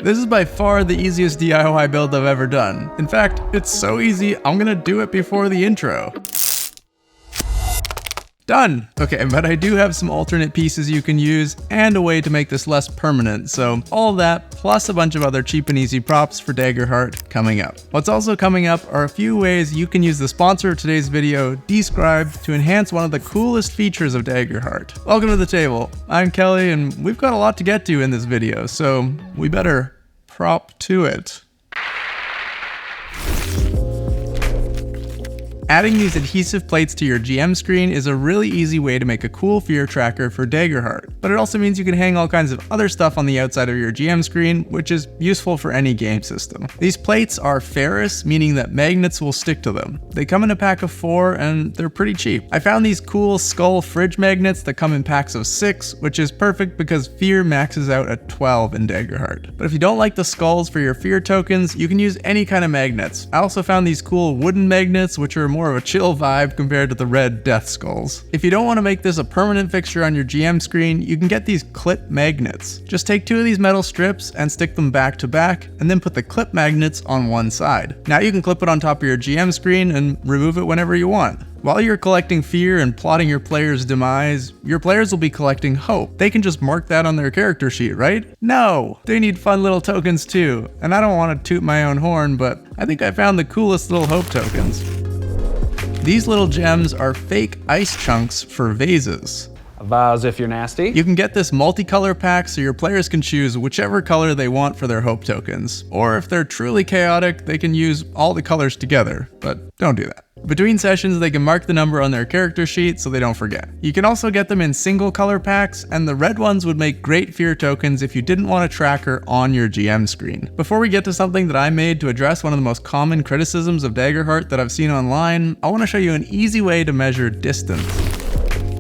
This is by far the easiest DIY build I've ever done. In fact, it's so easy, I'm gonna do it before the intro. Done! Okay, but I do have some alternate pieces you can use and a way to make this less permanent, so all of that plus a bunch of other cheap and easy props for Daggerheart coming up. What's also coming up are a few ways you can use the sponsor of today's video, Describe, to enhance one of the coolest features of Daggerheart. Welcome to the table. I'm Kelly and we've got a lot to get to in this video, so we better prop to it. Adding these adhesive plates to your GM screen is a really easy way to make a cool fear tracker for Daggerheart, but it also means you can hang all kinds of other stuff on the outside of your GM screen, which is useful for any game system. These plates are ferrous, meaning that magnets will stick to them. They come in a pack of 4 and they're pretty cheap. I found these cool skull fridge magnets that come in packs of 6, which is perfect because fear maxes out at 12 in Daggerheart. But if you don't like the skulls for your fear tokens, you can use any kind of magnets. I also found these cool wooden magnets, which are more of a chill vibe compared to the red death skulls. If you don't want to make this a permanent fixture on your GM screen, you can get these clip magnets. Just take 2 of these metal strips and stick them back to back, and then put the clip magnets on one side. Now you can clip it on top of your GM screen and remove it whenever you want. While you're collecting fear and plotting your player's demise, your players will be collecting hope. They can just mark that on their character sheet, right? No! They need fun little tokens too. And I don't want to toot my own horn, but I think I found the coolest little hope tokens. These little gems are fake ice chunks for vases. A vase if you're nasty. You can get this multicolor pack so your players can choose whichever color they want for their hope tokens. Or if they're truly chaotic, they can use all the colors together, but don't do that. Between sessions, they can mark the number on their character sheet so they don't forget. You can also get them in single color packs, and the red ones would make great fear tokens if you didn't want a tracker on your GM screen. Before we get to something that I made to address one of the most common criticisms of Daggerheart that I've seen online, I want to show you an easy way to measure distance.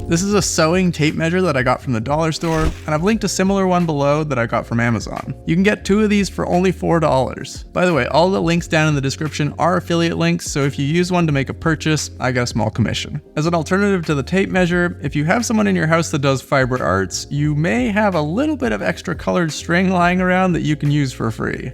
This is a sewing tape measure that I got from the dollar store, and I've linked a similar one below that I got from Amazon. You can get 2 of these for only $4. By the way, all the links down in the description are affiliate links, so if you use one to make a purchase, I get a small commission. As an alternative to the tape measure, if you have someone in your house that does fiber arts, you may have a little bit of extra colored string lying around that you can use for free.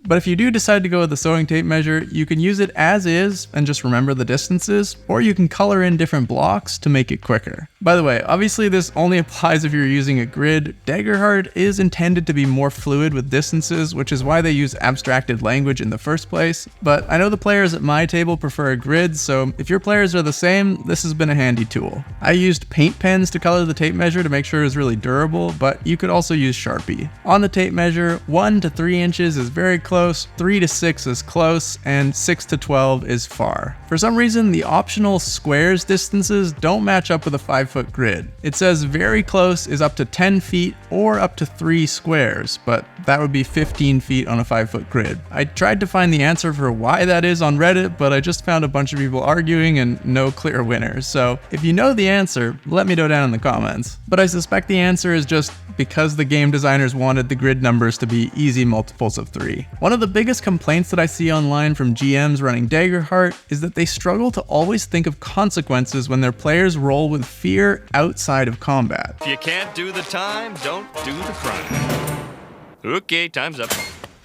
But if you do decide to go with the sewing tape measure, you can use it as is and just remember the distances, or you can color in different blocks to make it quicker. By the way, obviously this only applies if you're using a grid. Daggerheart is intended to be more fluid with distances, which is why they use abstracted language in the first place. But I know the players at my table prefer a grid, so if your players are the same, this has been a handy tool. I used paint pens to color the tape measure to make sure it was really durable, but you could also use Sharpie. On the tape measure, 1 to 3 inches is very close, 3 to 6 is close, and 6 to 12 is far. For some reason, the optional squares distances don't match up with a 5-foot grid. It says very close is up to 10 feet or up to 3 squares, but that would be 15 feet on a 5-foot grid. I tried to find the answer for why that is on Reddit, but I just found a bunch of people arguing and no clear winners. So if you know the answer, let me know down in the comments. But I suspect the answer is just because the game designers wanted the grid numbers to be easy multiples of 3. One of the biggest complaints that I see online from GMs running Daggerheart is that they struggle to always think of consequences when their players roll with fear outside of combat. If you can't do the time, don't do the crime. Okay, time's up.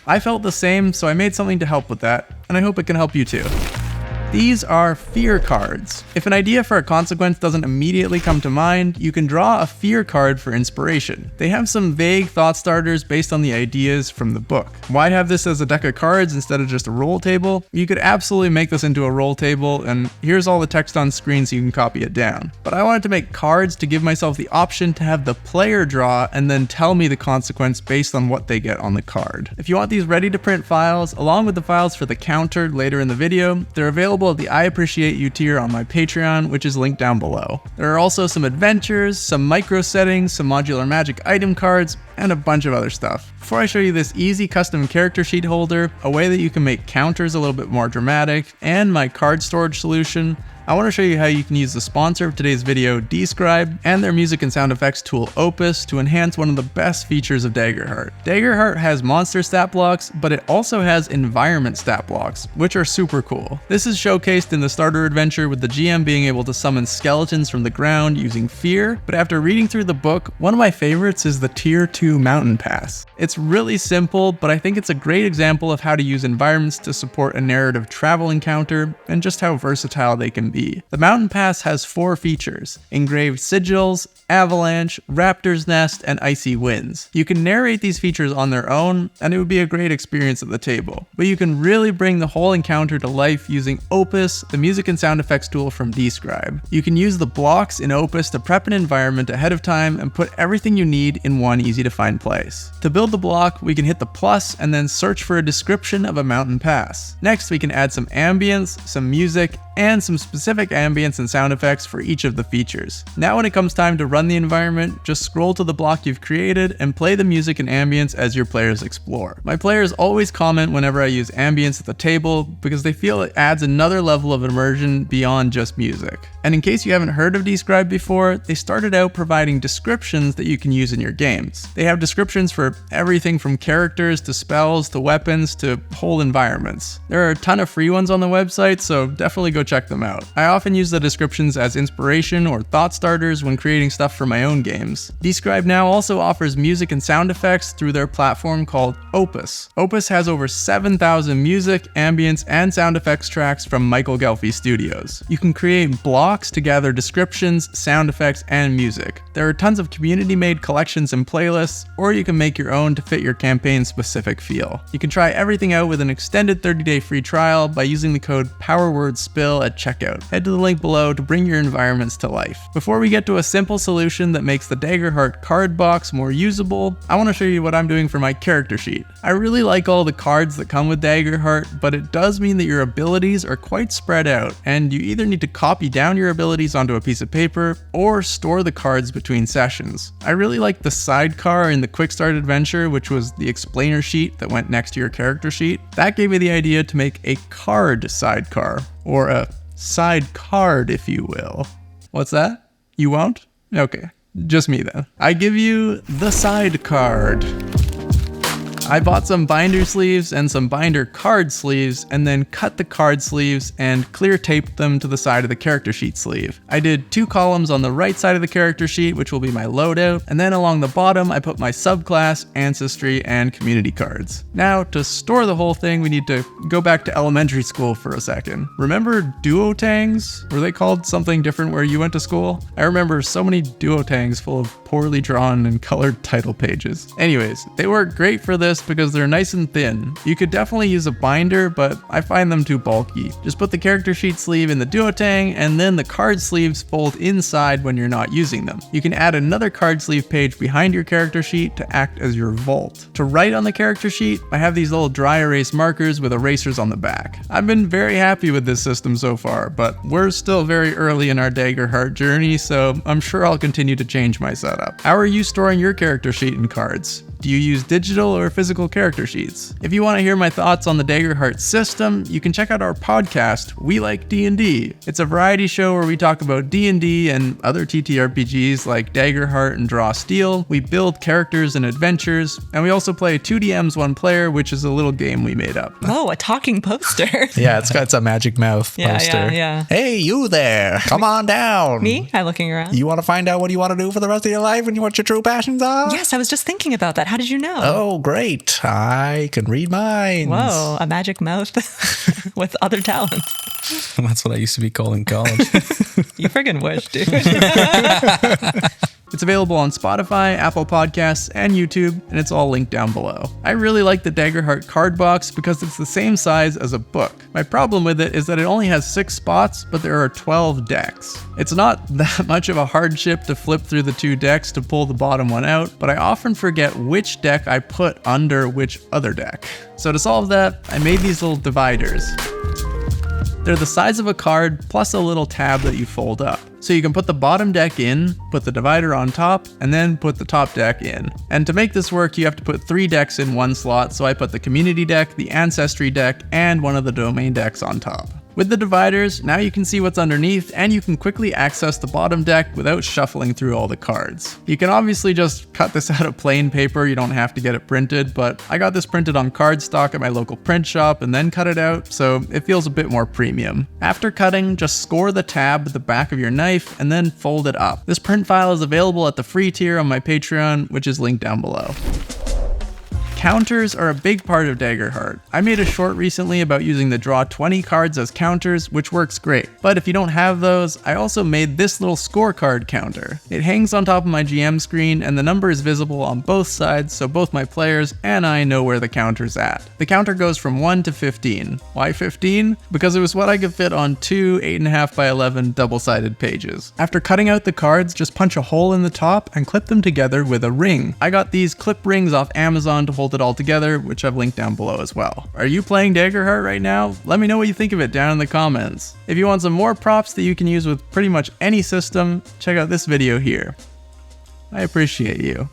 I felt the same, so I made something to help with that, and I hope it can help you too. These are fear cards. If an idea for a consequence doesn't immediately come to mind, you can draw a fear card for inspiration. They have some vague thought starters based on the ideas from the book. Why have this as a deck of cards instead of just a roll table? You could absolutely make this into a roll table, and here's all the text on screen so you can copy it down. But I wanted to make cards to give myself the option to have the player draw and then tell me the consequence based on what they get on the card. If you want these ready to print files, along with the files for the counter later in the video, they're available at the I Appreciate You tier on my Patreon, which is linked down below. There are also some adventures, some micro settings, some modular magic item cards, and a bunch of other stuff. Before I show you this easy custom character sheet holder, a way that you can make counters a little bit more dramatic, and my card storage solution, I want to show you how you can use the sponsor of today's video, Describe, and their music and sound effects tool Opus to enhance one of the best features of Daggerheart. Daggerheart has monster stat blocks, but it also has environment stat blocks, which are super cool. This is showcased in the starter adventure with the GM being able to summon skeletons from the ground using fear, but after reading through the book, one of my favorites is the Tier 2 Mountain Pass. It's really simple, but I think it's a great example of how to use environments to support a narrative travel encounter and just how versatile they can be. The Mountain Pass has 4 features: engraved sigils, avalanche, raptor's nest, and icy winds. You can narrate these features on their own, and it would be a great experience at the table. But you can really bring the whole encounter to life using Opus, the music and sound effects tool from Describe. You can use the blocks in Opus to prep an environment ahead of time and put everything you need in one easy to find place. To build the block, we can hit the plus and then search for a description of a mountain pass. Next, we can add some ambience, some music, and some specific ambience and sound effects for each of the features. Now when it comes time to run the environment, just scroll to the block you've created and play the music and ambience as your players explore. My players always comment whenever I use ambience at the table because they feel it adds another level of immersion beyond just music. And in case you haven't heard of Describe before, they started out providing descriptions that you can use in your games. They have descriptions for everything from characters to spells to weapons to whole environments. There are a ton of free ones on the website, so definitely go check them out. I often use the descriptions as inspiration or thought starters when creating stuff for my own games. Describe now also offers music and sound effects through their platform called Opus. Opus has over 7,000 music, ambience, and sound effects tracks from Michael Gelfi Studios. You can create blocks to gather descriptions, sound effects, and music. There are tons of community-made collections and playlists, or you can make your own to fit your campaign's specific feel. You can try everything out with an extended 30-day free trial by using the code PowerWordSpill at checkout. Head to the link below to bring your environments to life. Before we get to a simple solution that makes the Daggerheart card box more usable, I want to show you what I'm doing for my character sheet. I really like all the cards that come with Daggerheart, but it does mean that your abilities are quite spread out, and you either need to copy down your abilities onto a piece of paper or store the cards between sessions. I really like the sidecar in the Quick Start adventure, which was the explainer sheet that went next to your character sheet. That gave me the idea to make a card sidecar, or a side card, if you will. What's that? You won't? Okay, just me then. I give you the side card. I bought some binder sleeves and some binder card sleeves and then cut the card sleeves and clear taped them to the side of the character sheet sleeve. I did 2 columns on the right side of the character sheet, which will be my loadout, and then along the bottom I put my subclass, ancestry, and community cards. Now to store the whole thing, we need to go back to elementary school for a second. Remember duotangs? Were they called something different where you went to school? I remember so many duotangs full of poorly drawn and colored title pages. Anyways, they work great for this because they're nice and thin. You could definitely use a binder, but I find them too bulky. Just put the character sheet sleeve in the duotang, and then the card sleeves fold inside when you're not using them. You can add another card sleeve page behind your character sheet to act as your vault. To write on the character sheet, I have these little dry erase markers with erasers on the back. I've been very happy with this system so far, but we're still very early in our Daggerheart journey, so I'm sure I'll continue to change my setup. How are you storing your character sheet and cards? Do you use digital or physical character sheets? If you want to hear my thoughts on the Daggerheart system, you can check out our podcast, We Like D&D. It's a variety show where we talk about D&D and other TTRPGs like Daggerheart and Draw Steel. We build characters and adventures, and we also play 2DMs 1 player, which is a little game we made up. Oh, a talking poster. Yeah, it's a magic mouth poster. Yeah. Hey, you there. Come on down. Me? I'm looking around. You want to find out what you want to do for the rest of your life and what your true passions are? Yes, I was just thinking about that. How did you know? Oh, great. I can read minds. Whoa, a magic mouth with other talents. That's what I used to be called in college. You friggin' wish, dude. It's available on Spotify, Apple Podcasts, and YouTube, and it's all linked down below. I really like the Daggerheart card box because it's the same size as a book. My problem with it is that it only has 6 spots, but there are 12 decks. It's not that much of a hardship to flip through the 2 decks to pull the bottom one out, but I often forget which deck I put under which other deck. So to solve that, I made these little dividers. They're the size of a card plus a little tab that you fold up. So you can put the bottom deck in, put the divider on top, and then put the top deck in. And to make this work, you have to put 3 decks in one slot, so I put the community deck, the ancestry deck, and one of the domain decks on top. With the dividers, now you can see what's underneath and you can quickly access the bottom deck without shuffling through all the cards. You can obviously just cut this out of plain paper, you don't have to get it printed, but I got this printed on cardstock at my local print shop and then cut it out, so it feels a bit more premium. After cutting, just score the tab at the back of your knife and then fold it up. This print file is available at the free tier on my Patreon, which is linked down below. Counters are a big part of Daggerheart. I made a short recently about using the draw 20 cards as counters, which works great. But if you don't have those, I also made this little scorecard counter. It hangs on top of my GM screen and the number is visible on both sides, so both my players and I know where the counter's at. The counter goes from 1 to 15. Why 15? Because it was what I could fit on two 8.5 by 11 double-sided pages. After cutting out the cards, just punch a hole in the top and clip them together with a ring. I got these clip rings off Amazon to hold it all together, which I've linked down below as well. Are you playing Daggerheart right now? Let me know what you think of it down in the comments. If you want some more props that you can use with pretty much any system, check out this video here. I appreciate you.